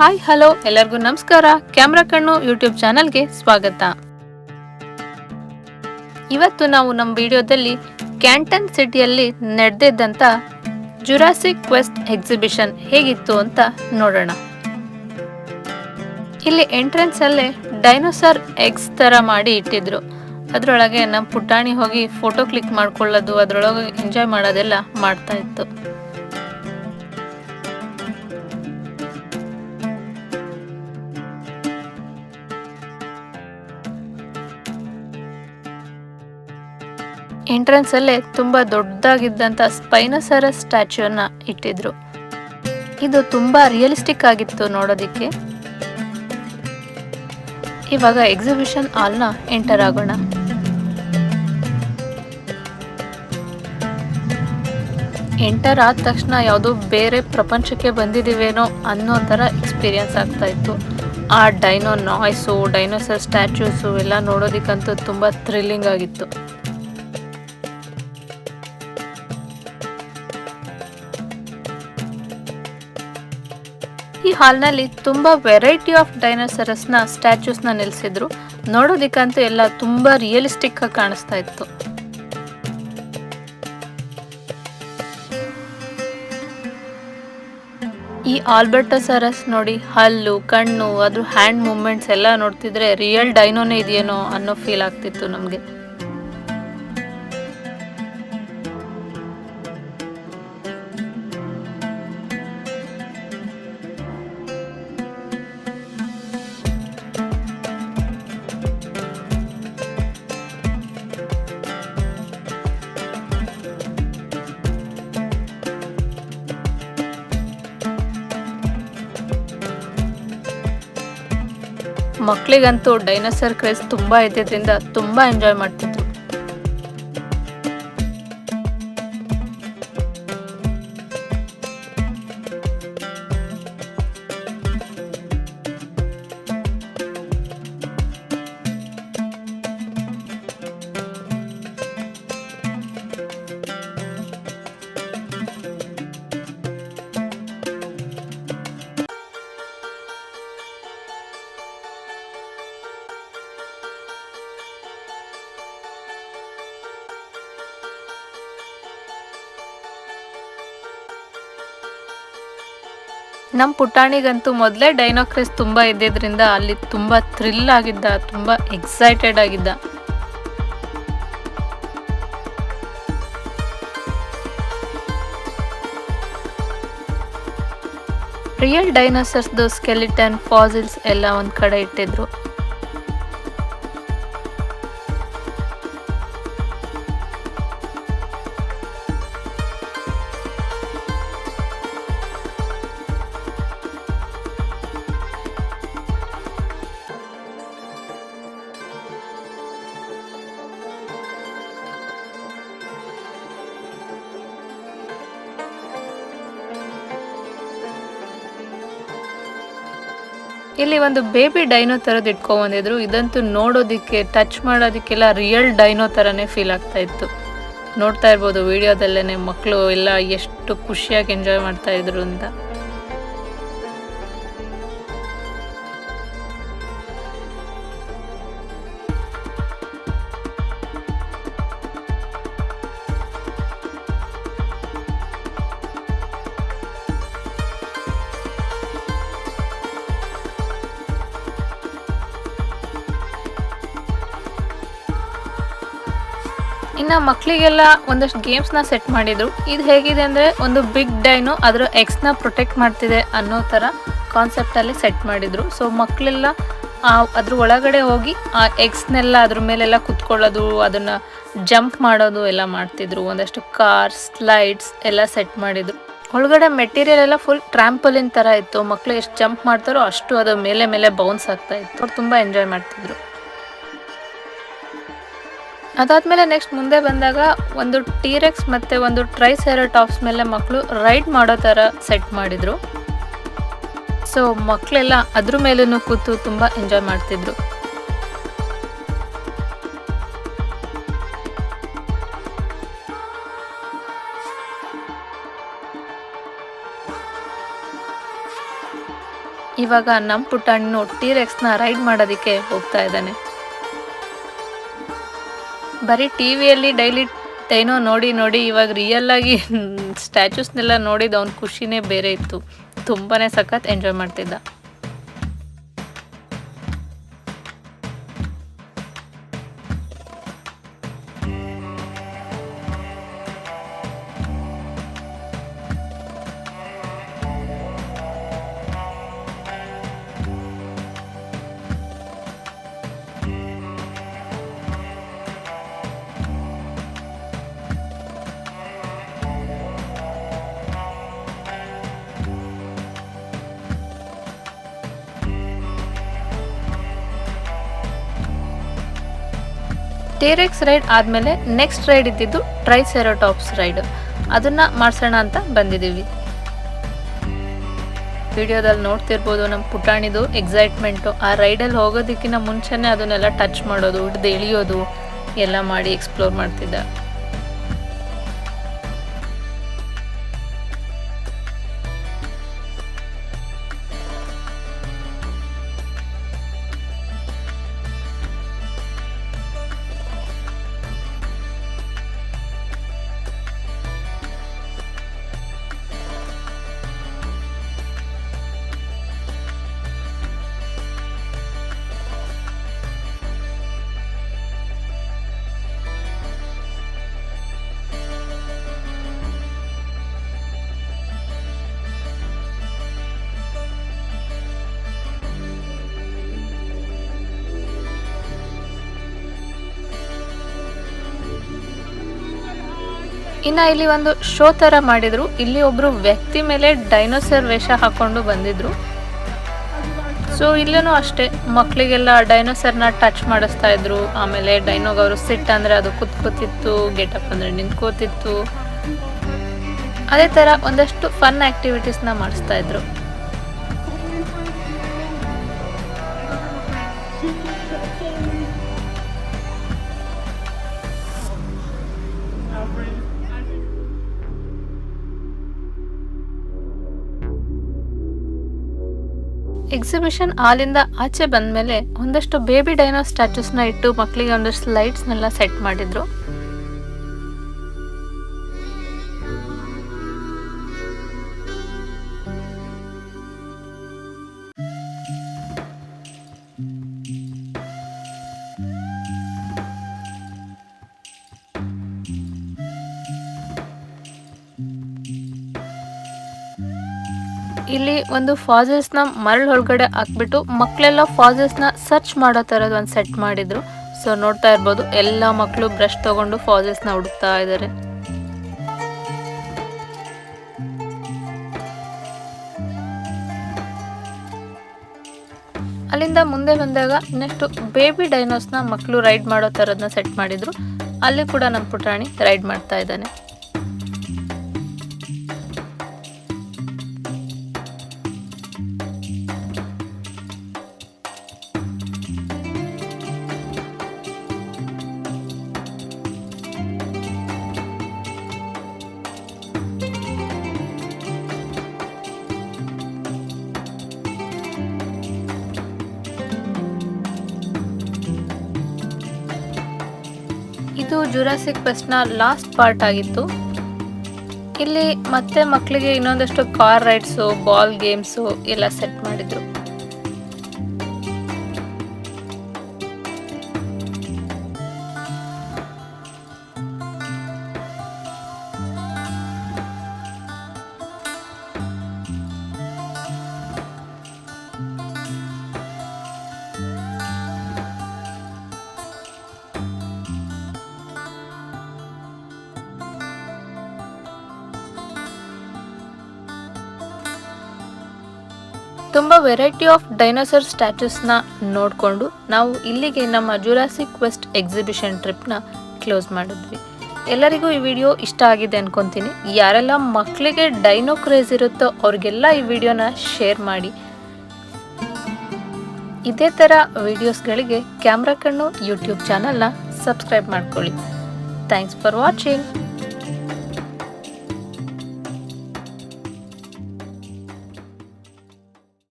Hi hello ಎಲ್ಲರಿಗೂ ನಮಸ್ಕಾರ. Camera ಕಣ್ಣು ಯೂಟ್ಯೂಬ್ ಚಾನಲ್ಗೆ ಸ್ವಾಗತ. ಇವತ್ತು ನಾವು ನಮ್ಮ ವಿಡಿಯೋದಲ್ಲಿ ಕ್ಯಾಂಟನ್ ಸಿಟಿಯಲ್ಲಿ ನಡೆದಿದ್ದಂಥ ಜುರಾಸಿಕ್ ಕ್ವೆಸ್ಟ್ ಎಕ್ಸಿಬಿಷನ್ ಹೇಗಿತ್ತು ಅಂತ ನೋಡೋಣ. ಇಲ್ಲಿ ಎಂಟ್ರೆನ್ಸ್ ಅಲ್ಲೇ ಡೈನೋಸಾರ್ ಎಗ್ಸ್ ತರ ಮಾಡಿ ಇಟ್ಟಿದ್ರು. ಅದರೊಳಗೆ ನಮ್ಮ ಪುಟಾಣಿ ಹೋಗಿ ಫೋಟೋ ಕ್ಲಿಕ್ ಮಾಡ್ಕೊಳ್ಳೋದು, ಅದರೊಳಗೆ ಎಂಜಾಯ್ ಮಾಡೋದೆಲ್ಲ ಮಾಡ್ತಾ ಇತ್ತು. ಎಂಟ್ರೆನ್ಸ್ ಅಲ್ಲೇ ತುಂಬಾ ದೊಡ್ಡದಾಗಿದ್ದಂತ ಸ್ಪೈನೋಸಾರಸ್ ಸ್ಟ್ಯಾಚ್ಯೂನ ಇಟ್ಟಿದ್ರು. ಇದು ತುಂಬಾ ರಿಯಲಿಸ್ಟಿಕ್ ಆಗಿತ್ತು ನೋಡೋದಿಕ್ಕೆ. ಇವಾಗ ಎಕ್ಸಿಬಿಷನ್ ಹಾಲ್ನ ಎಂಟರ್ ಆಗೋಣ. ಎಂಟರ್ ಆದ ತಕ್ಷಣ ಯಾವುದೋ ಬೇರೆ ಪ್ರಪಂಚಕ್ಕೆ ಬಂದಿದ್ದೀವೇನೋ ಅನ್ನೋ ಥರ ಎಕ್ಸ್ಪೀರಿಯನ್ಸ್ ಆಗ್ತಾ ಇತ್ತು. ಆ ಡೈನೋ ನಾಯ್ಸು, ಡೈನೋಸರ್ ಸ್ಟ್ಯಾಚ್ಯೂಸು ಎಲ್ಲ ನೋಡೋದಿಕ್ಕಂತೂ ತುಂಬ ಥ್ರಿಲ್ಲಿಂಗ್ ಆಗಿತ್ತು. ಈ ಹಾಲ್ನಲ್ಲಿ ತುಂಬಾ ವೆರೈಟಿ ಆಫ್ ಡೈನೋಸರಸ್ನ ಸ್ಟ್ಯಾಚ್ಯೂಸ್ನ ನಿಲ್ಲಿಸಿದ್ರು. ನೋಡೋದಿಕ್ಕಂತೂ ಎಲ್ಲ ತುಂಬಾ ರಿಯಲಿಸ್ಟಿಕ್ ಆಗಿ ಕಾಣಿಸ್ತಾ ಇತ್ತು. ಈ ಆಲ್ಬರ್ಟೋಸಾರಸ್ ನೋಡಿ, ಹಲ್ಲು, ಕಣ್ಣು, ಅದ್ರ ಹ್ಯಾಂಡ್ ಮೂವ್ಮೆಂಟ್ಸ್ ಎಲ್ಲ ನೋಡ್ತಿದ್ರೆ ರಿಯಲ್ ಡೈನೋನೇ ಇದೆಯೇನೋ ಅನ್ನೋ ಫೀಲ್ ಆಗ್ತಿತ್ತು ನಮಗೆ. ಮಕ್ಕಳಿಗಂತೂ ಡೈನೋಸರ್ ಕ್ರೇಜ್ ತುಂಬಾ ಇದ್ದಿದ್ರಿಂದ ತುಂಬಾ ಎಂಜಾಯ್ ಮಾಡ್ತಿದ್ರು. ನಮ್ಮ ಪುಟಾಣಿಗಂತೂ ಮೊದಲೇ ಡೈನೋ ಕ್ರೇಜ್ ತುಂಬಾ ಇದ್ದಿದ್ರಿಂದ ಅಲ್ಲಿ ತುಂಬಾ ಥ್ರಿಲ್ ಆಗಿದ್ದ, ತುಂಬಾ ಎಕ್ಸೈಟೆಡ್ ಆಗಿದ್ದ. ರಿಯಲ್ ಡೈನೋಸರ್ಸ್ದು ಸ್ಕೆಲಿಟನ್, ಫಾಸಿಲ್ಸ್ ಎಲ್ಲ ಒಂದ್ ಕಡೆ ಇಟ್ಟಿದ್ರು. ಇಲ್ಲಿ ಒಂದು ಬೇಬಿ ಡೈನೋ ತರದ್ ಇಟ್ಕೊಂಡ್ ಬಂದಿದ್ರು. ಇದಂತೂ ನೋಡೋದಿಕ್ಕೆ, ಟಚ್ ಮಾಡೋದಿಕ್ಕೆಲ್ಲ ರಿಯಲ್ ಡೈನೋ ತರನೇ ಫೀಲ್ ಆಗ್ತಾ ಇತ್ತು. ನೋಡ್ತಾ ಇರ್ಬೋದು ವಿಡಿಯೋದಲ್ಲೇನೆ ಮಕ್ಕಳು ಎಲ್ಲ ಎಷ್ಟು ಖುಷಿಯಾಗಿ ಎಂಜಾಯ್ ಮಾಡ್ತಾ ಇದ್ರು ಅಂತ. ಇನ್ನು ಮಕ್ಕಳಿಗೆಲ್ಲ ಒಂದಷ್ಟು ಗೇಮ್ಸ್ನ ಸೆಟ್ ಮಾಡಿದ್ರು. ಇದು ಹೇಗಿದೆ ಅಂದರೆ, ಒಂದು ಬಿಗ್ ಡೈನೋ ಅದರ ಎಗ್ಸ್ನ ಪ್ರೊಟೆಕ್ಟ್ ಮಾಡ್ತಿದೆ ಅನ್ನೋ ಥರ ಕಾನ್ಸೆಪ್ಟಲ್ಲಿ ಸೆಟ್ ಮಾಡಿದ್ರು. ಸೊ ಮಕ್ಕಳೆಲ್ಲ ಅದ್ರ ಒಳಗಡೆ ಹೋಗಿ ಆ ಎಗ್ಸ್ನೆಲ್ಲ ಅದ್ರ ಮೇಲೆಲ್ಲ ಕುತ್ಕೊಳ್ಳೋದು, ಅದನ್ನು ಜಂಪ್ ಮಾಡೋದು ಎಲ್ಲ ಮಾಡ್ತಿದ್ರು. ಒಂದಷ್ಟು ಕಾರ್ಸ್, ಸ್ಲೈಡ್ಸ್ ಎಲ್ಲ ಸೆಟ್ ಮಾಡಿದ್ರು. ಒಳಗಡೆ ಮೆಟೀರಿಯಲ್ ಎಲ್ಲ ಫುಲ್ ಟ್ರಾಂಪೋಲಿನ್ ಥರ ಇತ್ತು. ಮಕ್ಕಳು ಎಷ್ಟು ಜಂಪ್ ಮಾಡ್ತಾರೋ ಅಷ್ಟು ಅದು ಮೇಲೆ ಮೇಲೆ ಬೌನ್ಸ್ ಆಗ್ತಾ ಇತ್ತು. ಅವ್ರು ತುಂಬ ಎಂಜಾಯ್ ಮಾಡ್ತಿದ್ರು. ಅದಾದ್ಮೇಲೆ ನೆಕ್ಸ್ಟ್ ಮುಂದೆ ಬಂದಾಗ ಒಂದು ಟೀರೆಕ್ಸ್ ಮತ್ತೆ ಒಂದು ಟ್ರೈಸೆರಾಟಾಪ್ಸ್ ಮೇಲೆ ಮಕ್ಕಳು ರೈಡ್ ಮಾಡೋ ಥರ ಸೆಟ್ ಮಾಡಿದ್ರು. ಸೊ ಮಕ್ಕಳೆಲ್ಲ ಅದ್ರ ಮೇಲೂ ಕೂತು ತುಂಬ ಎಂಜಾಯ್ ಮಾಡ್ತಿದ್ರು. ಇವಾಗ ನಮ್ಮ ಪುಟಾಣಿನು ಟೀರೆಕ್ಸ್ನ ರೈಡ್ ಮಾಡೋದಕ್ಕೆ ಹೋಗ್ತಾ ಇದ್ದಾನೆ. ಬರೀ ಟಿವಿಯಲ್ಲಿ ಡೈಲಿ ಡೈನೋ ನೋಡಿ ನೋಡಿ ಇವಾಗ ರಿಯಲ್ ಆಗಿ ಸ್ಟ್ಯಾಚೂಸ್ನೆಲ್ಲ ನೋಡಿದ ಅವ್ನ ಖುಷಿನೇ ಬೇರೆ ಇತ್ತು. ತುಂಬಾನೇ ಸಖತ್ ಎಂಜಾಯ್ ಮಾಡ್ತಿದ್ದ. ಟೀರೆಕ್ಸ್ ರೈಡ್ ಆದಮೇಲೆ ನೆಕ್ಸ್ಟ್ ರೈಡ್ ಇದ್ದಿದ್ದು ಟ್ರೈಸೆರಾಟಾಪ್ಸ್ ರೈಡ್. ಅದನ್ನ ಮಾಡಿಸೋಣ ಅಂತ ಬಂದಿದ್ದೀವಿ. ವಿಡಿಯೋದಲ್ಲಿ ನೋಡ್ತಿರ್ಬೋದು ನಮ್ಮ ಪುಟಾಣಿದು ಎಕ್ಸೈಟ್ಮೆಂಟು. ಆ ರೈಡಲ್ಲಿ ಹೋಗೋದಕ್ಕಿಂತ ಮುಂಚೆನೇ ಅದನ್ನೆಲ್ಲ ಟಚ್ ಮಾಡೋದು, ಹಿಡಿದು ಎಳಿಯೋದು ಎಲ್ಲ ಮಾಡಿ ಎಕ್ಸ್ಪ್ಲೋರ್ ಮಾಡ್ತಿದ್ದ. ಇನ್ನು ಇಲ್ಲಿ ಒಂದು ಶೋ ಥರ ಮಾಡಿದ್ರು. ಇಲ್ಲಿ ಒಬ್ರು ವ್ಯಕ್ತಿ ಮೇಲೆ ಡೈನೋಸರ್ ವೇಷ ಹಾಕೊಂಡು ಬಂದಿದ್ರು. ಸೊ ಇಲ್ಲೂ ಅಷ್ಟೇ ಮಕ್ಕಳಿಗೆಲ್ಲ ಡೈನೋಸರ್ನ ಟಚ್ ಮಾಡಿಸ್ತಾ ಇದ್ರು. ಆಮೇಲೆ ಡೈನೋಗೆ ಅವರು ಸಿಟ್ ಅಂದರೆ ಅದು ಕೂತಿತ್ತು, ಗೆಟಪ್ ಅಂದರೆ ನಿಂತ್ಕೋತಿತ್ತು. ಅದೇ ಥರ ಒಂದಷ್ಟು ಫನ್ ಆ್ಯಕ್ಟಿವಿಟೀಸ್ನ ಮಾಡಿಸ್ತಾ ಇದ್ರು. ಎಕ್ಸಿಬಿಷನ್ ಹಾಲಿಂದ ಆಚೆ ಬಂದಮೇಲೆ ಒಂದಷ್ಟು ಬೇಬಿ ಡೈನೋ ಸ್ಟ್ಯಾಚೂಸ್ನ ಇಟ್ಟು ಮಕ್ಕಳಿಗೆ ಒಂದಷ್ಟು ಸ್ಲೈಡ್ಸ್ನೆಲ್ಲ ಸೆಟ್ ಮಾಡಿದ್ರು. ಇಲ್ಲಿ ಒಂದು ಫಾಸಲ್ಸ್ನ ಮರಳು ಹೊರಗಡೆ ಹಾಕ್ಬಿಟ್ಟು ಮಕ್ಕಳೆಲ್ಲ ಫಾಸಲ್ಸ್ನ ಸರ್ಚ್ ಮಾಡೋ ಥರದ್ದು ಒಂದು ಸೆಟ್ ಮಾಡಿದ್ರು. ಸೊ ನೋಡ್ತಾ ಇರ್ಬೋದು ಎಲ್ಲ ಮಕ್ಕಳು ಬ್ರಷ್ ತಗೊಂಡು ಫಾಸಲ್ಸ್ನ ಹುಡುಕ್ತಾ ಇದ್ದಾರೆ. ಅಲ್ಲಿಂದ ಮುಂದೆ ಬಂದಾಗ ಇನ್ನಷ್ಟು ಬೇಬಿ ಡೈನೋಸ್ನ ಮಕ್ಕಳು ರೈಡ್ ಮಾಡೋ ಥರದನ್ನ ಸೆಟ್ ಮಾಡಿದ್ರು. ಅಲ್ಲಿ ಕೂಡ ನಮ್ಮ ಪುಟಾಣಿ ರೈಡ್ ಮಾಡ್ತಾ ಇದ್ದಾನೆ. ಇದು ಜುರಾಸಿಕ್ ಫೆಸ್ಟ್ನ ಲಾಸ್ಟ್ ಪಾರ್ಟ್ ಆಗಿತ್ತು. ಇಲ್ಲಿ ಮತ್ತೆ ಮಕ್ಕಳಿಗೆ ಇನ್ನೊಂದಷ್ಟು ಕಾರ್ ರೈಡ್ಸು, ಬಾಲ್ ಗೇಮ್ಸು ಎಲ್ಲ ಸೆಟ್ ಮಾಡಿದ್ರು. ತುಂಬ ವೆರೈಟಿ ಆಫ್ ಡೈನೋಸರ್ ಸ್ಟ್ಯಾಚೂಸ್ನ ನೋಡಿಕೊಂಡು ನಾವು ಇಲ್ಲಿಗೆ ನಮ್ಮ ಜುರಾಸಿಕ್ ಕ್ವೆಸ್ಟ್ ಎಕ್ಸಿಬಿಷನ್ ಟ್ರಿಪ್ನ ಕ್ಲೋಸ್ ಮಾಡಿದ್ವಿ. ಎಲ್ಲರಿಗೂ ಈ ವಿಡಿಯೋ ಇಷ್ಟ ಆಗಿದೆ ಅನ್ಕೊತೀನಿ. ಯಾರೆಲ್ಲ ಮಕ್ಕಳಿಗೆ ಡೈನೋ ಕ್ರೇಜ್ ಇರುತ್ತೋ ಅವ್ರಿಗೆಲ್ಲ ಈ ವಿಡಿಯೋನ ಶೇರ್ ಮಾಡಿ. ಇದೇ ಥರ ವಿಡಿಯೋಸ್ಗಳಿಗೆ ಕ್ಯಾಮ್ರಾ ಕಣ್ಣು ಯೂಟ್ಯೂಬ್ ಚಾನಲ್ನ ಸಬ್ಸ್ಕ್ರೈಬ್ ಮಾಡ್ಕೊಳ್ಳಿ. Thanks for watching.